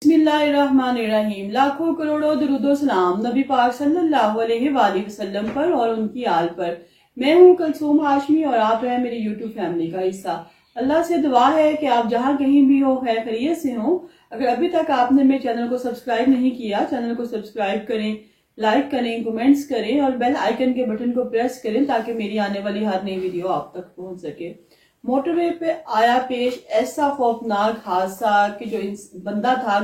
बिस्मिल्लाहिर्रहमानिर्रहीम। लाखों करोड़ों दुरूदो सलाम नबी पाक सल्लल्लाहु अलैहि वसल्लम पर और उनकी आल पर। मैं हूँ कुलसूम हाशमी और आप हैं मेरी यूट्यूब फैमिली का हिस्सा। अल्लाह से दुआ है कि आप जहाँ कहीं भी हो खैरियत से हो। अगर अभी तक आपने मेरे चैनल को सब्सक्राइब नहीं किया, चैनल को सब्सक्राइब करें, लाइक करें, कमेंट्स करें और बेल आइकन के बटन को प्रेस करें ताकि मेरी आने वाली हर नई वीडियो आप तक पहुंच सके। मोटरवे पे आया पेश ऐसा खौफनाक हादसा कि जो बंदा था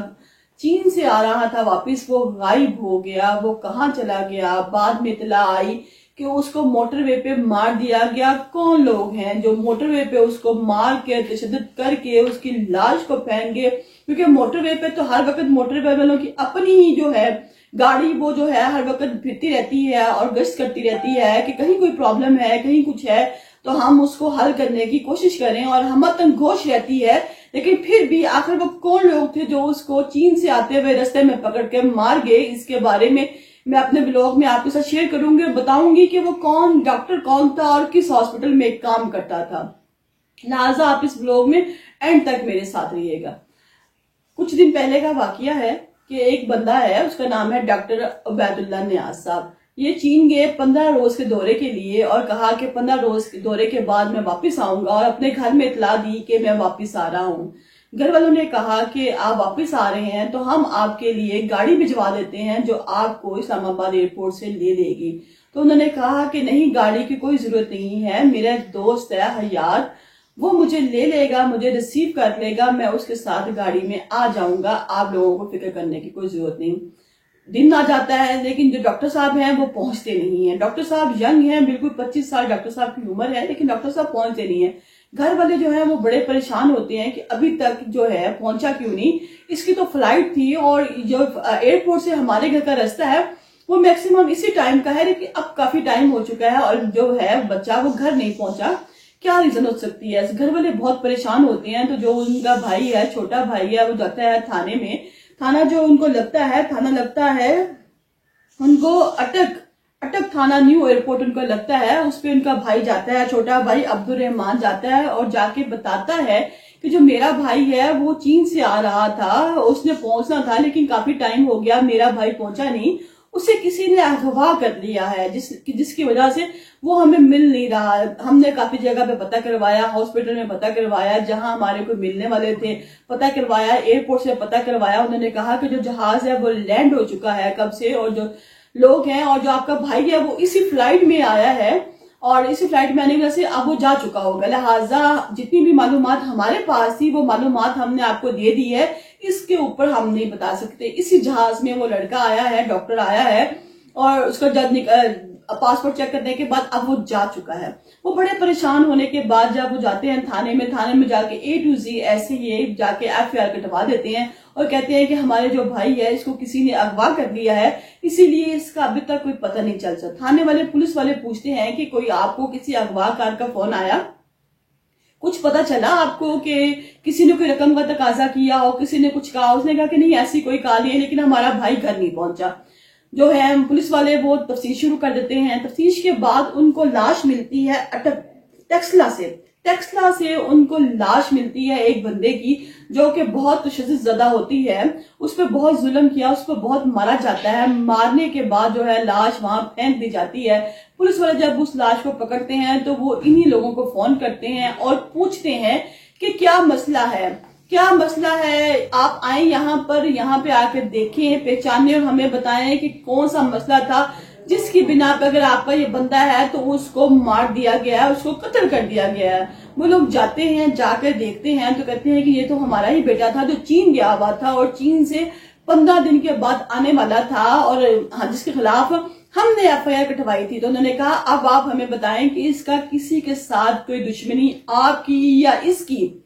चीन से आ रहा था वापस, वो गायब हो गया। वो कहाँ चला गया? बाद में इतला आई कि उसको मोटरवे पे मार दिया गया। कौन लोग हैं जो मोटरवे पे उसको मार के तशद्दुद करके उसकी लाश को फेंक गए? क्योंकि मोटरवे पे तो हर वक्त मोटरवे वालों की अपनी ही जो है गाड़ी वो जो है हर वक्त फिरती रहती है और गश्त करती रहती है कि कहीं कोई प्रॉब्लम है, कहीं कुछ है तो हम उसको हल करने की कोशिश करें, और हम तंगोश रहती है। लेकिन फिर भी आखिर वो कौन लोग थे जो उसको चीन से आते हुए रास्ते में पकड़ के मार गए? इसके बारे में मैं अपने ब्लॉग में आपके साथ शेयर करूंगी और बताऊंगी कि वो कौन डॉक्टर कौन था और किस हॉस्पिटल में काम करता था। लिहाजा आप इस ब्लॉग में एंड तक मेरे साथ रहिएगा। कुछ दिन पहले का वाकया है कि एक बंदा है, उसका नाम है डॉक्टर उबैदुल्लाह नियाज साहब। ये चीन गए 15 रोज के दौरे के लिए और कहा कि 15 रोज के दौरे के बाद मैं वापस आऊंगा, और अपने घर में इतला दी कि मैं वापस आ रहा हूँ। घर वालों ने कहा कि आप वापस आ रहे हैं तो हम आपके लिए गाड़ी भिजवा देते हैं जो आपको इस्लामाबाद एयरपोर्ट से ले लेगी। तो उन्होंने कहा कि नहीं, गाड़ी की कोई जरूरत नहीं है, मेरा दोस्त है हयात, वो मुझे ले लेगा, मुझे रिसीव कर लेगा, मैं उसके साथ गाड़ी में आ जाऊंगा, आप लोगों को फिक्र करने की कोई जरूरत नहीं। दिन आ जाता है लेकिन जो डॉक्टर साहब हैं वो पहुंचते नहीं है। डॉक्टर साहब यंग हैं, बिल्कुल 25 साल डॉक्टर साहब की उम्र है, लेकिन डॉक्टर साहब पहुंचते नहीं है। घर वाले जो है वो बड़े परेशान होते हैं कि अभी तक जो है पहुंचा क्यों नहीं। इसकी तो फ्लाइट थी और जो एयरपोर्ट से हमारे घर का रास्ता है वो मैक्सिमम इसी टाइम का है, लेकिन अब काफी टाइम हो चुका है और जो है बच्चा वो घर नहीं पहुंचा। क्या रीजन हो सकती है? घर वाले बहुत परेशान होते हैं। तो जो उनका भाई है, छोटा भाई है, वो जाता है थाने में। थाना जो उनको लगता है, थाना लगता है उनको अटक थाना, न्यू एयरपोर्ट उनको लगता है। उस पे उनका भाई जाता है, छोटा भाई अब्दुल रहमान जाता है और जाके बताता है कि जो मेरा भाई है वो चीन से आ रहा था, उसने पहुंचना था लेकिन काफी टाइम हो गया, मेरा भाई पहुंचा नहीं, उसे किसी ने अगवा कर लिया है जिसकी वजह से वो हमें मिल नहीं रहा। हमने काफी जगह पे पता करवाया, हॉस्पिटल में पता करवाया, जहां हमारे को मिलने वाले थे पता करवाया, एयरपोर्ट से पता करवाया। उन्होंने कहा कि जो जहाज है वो लैंड हो चुका है कब से, और जो लोग हैं और जो आपका भाई है वो इसी फ्लाइट में आया है और इसी फ्लाइट में आने की वजह से अब वो जा चुका होगा। लिहाजा जितनी भी मालूमात हमारे पास थी वो मालूमात हमने आपको दे दी है, इसके ऊपर हम नहीं बता सकते। इसी जहाज में वो लड़का आया है, डॉक्टर आया है, और उसका जब पासपोर्ट चेक करने के बाद अब वो जा चुका है। वो बड़े परेशान होने के बाद जब वो जाते हैं थाने में जाके A to Z ऐसे ही जाके FIR कटवा देते हैं और कहते हैं कि हमारे जो भाई है इसको किसी ने अगवा कर लिया है, इसीलिए इसका अभी तक कोई पता नहीं चल सकता। थाने वाले पुलिस वाले पूछते हैं कि कोई आपको किसी अगवाकार का फोन आया, कुछ पता चला आपको कि किसी ने कोई रकम का तकाजा किया हो, किसी ने कुछ कहा? उसने कहा कि नहीं, ऐसी कोई कॉल नहीं है, लेकिन हमारा भाई घर नहीं पहुंचा। जो है पुलिस वाले वो तफ्तीश शुरू कर देते हैं। तफ्तीश के बाद उनको लाश मिलती है टेक्सला से उनको लाश मिलती है एक बंदे की जो कि बहुत तशद्दुद ज़दा होती है, उस पर बहुत जुल्म किया, उस पर बहुत मारा जाता है। मारने के बाद जो है लाश वहां फेंक दी जाती है। पुलिस वाले जब उस लाश को पकड़ते हैं तो वो इन्हीं लोगों को फोन करते हैं और पूछते हैं कि क्या मसला है, आप आए यहाँ पे आकर देखें, पहचाने और हमें बताएं कि कौन सा मसला था जिसकी बिना पे अगर आपका ये बंदा है तो उसको मार दिया गया है, उसको कत्ल कर दिया गया है। वो लोग जाते हैं, जाकर देखते हैं तो कहते हैं कि ये तो हमारा ही बेटा था जो चीन गया हुआ था और चीन से 15 दिन के बाद आने वाला था, और जिसके खिलाफ हमने FIR कटवाई थी। तो उन्होंने कहा अब आप हमें बताएं कि इसका किसी के साथ कोई दुश्मनी आपकी या इसकी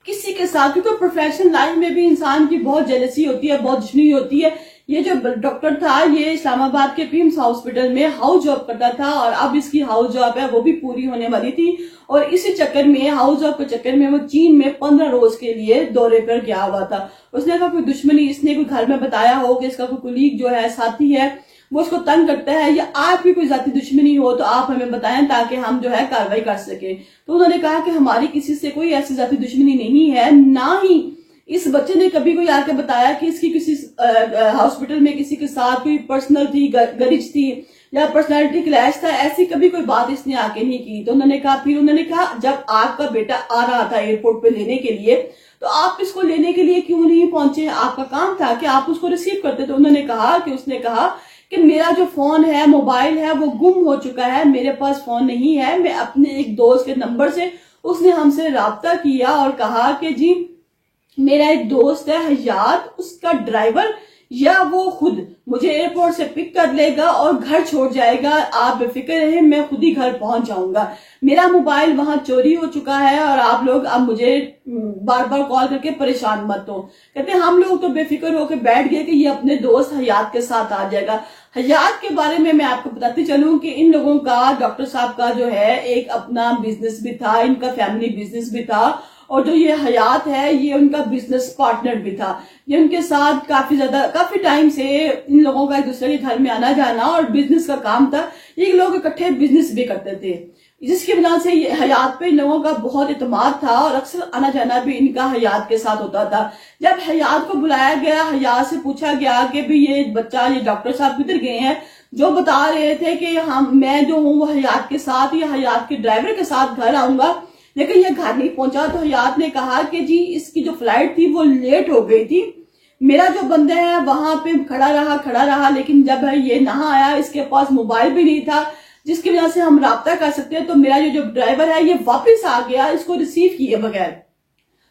किसी के साथ, क्योंकि प्रोफेशनल लाइफ में भी इंसान की बहुत जेलसी होती है, बहुत दुश्मनी होती है। ये जो डॉक्टर था ये इस्लामाबाद के पीएम्स हॉस्पिटल में हाउस जॉब करता था और अब इसकी हाउस जॉब है वो भी पूरी होने वाली थी, और इसी चक्कर में हाउस जॉब के चक्कर में वो चीन में 15 रोज के लिए दौरे पर गया हुआ था। उसने कहा कोई दुश्मनी इसने कोई घर में बताया हो कि इसका कोई कुलीग जो है, साथी है, वो उसको तंग करता है, या आपकी कोई जाती दुश्मनी हो तो आप हमें बताएं ताकि हम जो है कार्रवाई कर सके। तो उन्होंने कहा कि हमारी किसी से कोई ऐसी जाती दुश्मनी नहीं है, ना ही इस बच्चे ने कभी कोई आके बताया कि इसकी किसी हॉस्पिटल में किसी के साथ कोई पर्सनल थी, गरिज थी या पर्सनालिटी क्लैश था, ऐसी कभी कोई बात इसने आके नहीं की। तो उन्होंने कहा जब आपका बेटा आ रहा था एयरपोर्ट पे लेने के लिए, तो आप इसको लेने के लिए क्यों नहीं पहुंचे? आपका काम था कि आप उसको रिसीव करते। तो उसने कहा कि मेरा जो फोन है, मोबाइल है, वो गुम हो चुका है, मेरे पास फोन नहीं है। मैं अपने एक दोस्त के नंबर से, उसने हमसे राब्ता किया और कहा कि जी मेरा एक दोस्त है हयात, उसका ड्राइवर या वो खुद मुझे एयरपोर्ट से पिक कर लेगा और घर छोड़ जाएगा, आप बेफिक्र रहे, मैं खुद ही घर पहुंच जाऊंगा। मेरा मोबाइल वहां चोरी हो चुका है और आप लोग अब मुझे बार बार कॉल करके परेशान मत हो। कहते हम लोग तो बेफिक्र होकर बैठ गए कि ये अपने दोस्त हयात के साथ आ जाएगा। हयात के बारे में मैं आपको बताती चलूं कि इन लोगों का, डॉक्टर साहब का जो है एक अपना बिजनेस भी था, इनका फैमिली बिजनेस भी था, और जो ये हयात है ये उनका बिजनेस पार्टनर भी था। ये उनके साथ काफी टाइम से इन लोगों का एक दूसरे के घर में आना जाना और बिजनेस का काम था। ये लोग इकट्ठे बिजनेस भी करते थे, जिसकी वजह से ये हयात पे इन लोगों का बहुत इत्मीनान था और अक्सर आना जाना भी इनका हयात के साथ होता था। जब हयात को बुलाया गया, हयात से पूछा गया कि भी ये बच्चा, ये डॉक्टर साहब किधर गए हैं, जो बता रहे थे कि मैं जो हूँ वो हयात के साथ या हयात के ड्राइवर के साथ घर आऊंगा, लेकिन ये घर नहीं पहुंचा। तो हयात ने कहा कि जी इसकी जो फ्लाइट थी वो लेट हो गई थी, मेरा जो बंदा है वहां पे खड़ा रहा, लेकिन जब ये नहा आया, इसके पास मोबाइल भी नहीं था जिसकी वजह से हम राब्ता कर सकते हैं, तो मेरा जो ड्राइवर है ये वापस आ गया इसको रिसीव किए बगैर।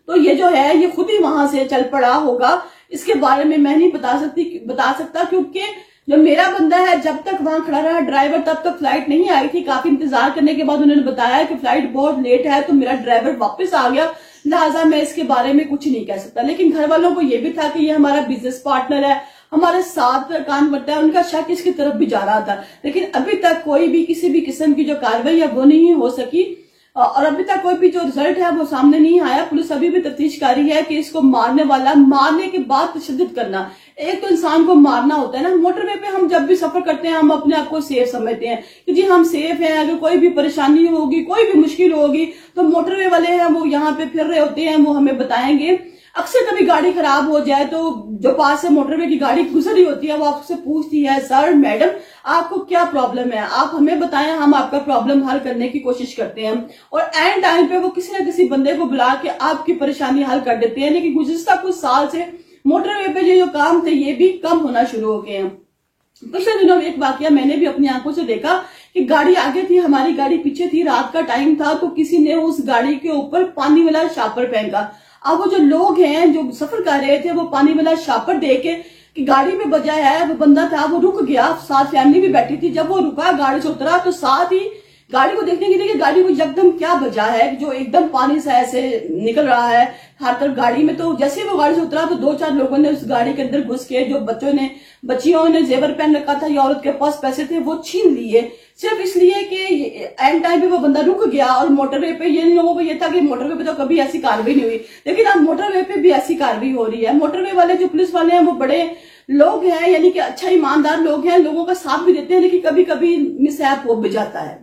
तो ये जो है ये खुद ही वहां से चल पड़ा होगा। इसके बारे में मैं नहीं बता सकता क्योंकि जो मेरा बंदा है जब तक वहां खड़ा रहा ड्राइवर, तब तक फ्लाइट नहीं आई थी। काफी इंतजार करने के बाद उन्होंने बताया कि फ्लाइट बहुत लेट है, तो मेरा ड्राइवर वापस आ गया, लिहाजा मैं इसके बारे में कुछ नहीं कह सकता। लेकिन घर वालों को ये भी था कि ये हमारा बिजनेस पार्टनर है, हमारे साथ काम करता है, उनका शक इसकी तरफ भी जा रहा था। लेकिन अभी तक कोई भी किसी भी किस्म की जो कार्रवाई है वो नहीं हो सकी और अभी तक कोई भी जो रिजल्ट है वो सामने नहीं आया। पुलिस अभी भी तफ्तीश कर रही है कि इसको मारने के बाद तशद्दुद करना। एक तो इंसान को मारना होता है ना, मोटरवे पे हम जब भी सफर करते हैं हम अपने आप को सेफ समझते हैं कि जी हम सेफ हैं, अगर कोई भी परेशानी होगी, कोई भी मुश्किल होगी तो मोटरवे वाले हैं वो यहाँ पे फिर रहे होते हैं, वो हमें बताएंगे। अक्सर कभी गाड़ी खराब हो जाए तो जो पास से मोटरवे की गाड़ी गुजर रही होती है वो आपसे पूछती है, सर मैडम आपको क्या प्रॉब्लम है, आप हमें बताएं, हम आपका प्रॉब्लम हल करने की कोशिश करते हैं। और एंड टाइम पे वो किसी न किसी बंदे को बुला के आपकी परेशानी हल कर देते हैं। लेकिन गुज़िश्ता कुछ साल से मोटरवे पे जो काम थे ये भी कम होना शुरू हो गए हैं। पिछले दिनों एक वाकया मैंने भी अपनी आंखों से देखा कि गाड़ी आगे थी, हमारी गाड़ी पीछे थी, रात का टाइम था, तो किसी ने उस गाड़ी के ऊपर पानी वाला शापर फेंका। अब वो जो लोग हैं जो सफर कर रहे थे वो पानी वाला शापर देख के कि गाड़ी में बजा है, वो बंदा था वो रुक गया, साथ फैमिली भी बैठी थी। जब वो रुका, गाड़ी से उतरा तो साथ ही गाड़ी को देखने के लिए कि गाड़ी को एकदम क्या बजा है जो एकदम पानी से ऐसे निकल रहा है हर तरफ गाड़ी में। तो जैसे ही वो गाड़ी से उतरा तो 2-4 लोगों ने उस गाड़ी के अंदर घुस के, जो बच्चियों ने जेवर पहन रखा था या औरत के पास पैसे थे वो छीन लिए, सिर्फ इसलिए कि एंड टाइम पे वो बंदा रुक गया। और मोटरवे पे इन लोगों को ये था कि मोटरवे पे तो कभी ऐसी कार्रवाई नहीं हुई, लेकिन अब मोटरवे पे भी ऐसी कार्रवाई हो रही है। मोटरवे वाले जो पुलिस वाले हैं वो बड़े लोग हैं, यानी कि अच्छा ईमानदार लोग हैं, लोगों का साथ भी देते हैं, लेकिन कभी कभी मिसहैप हो भी जाता है।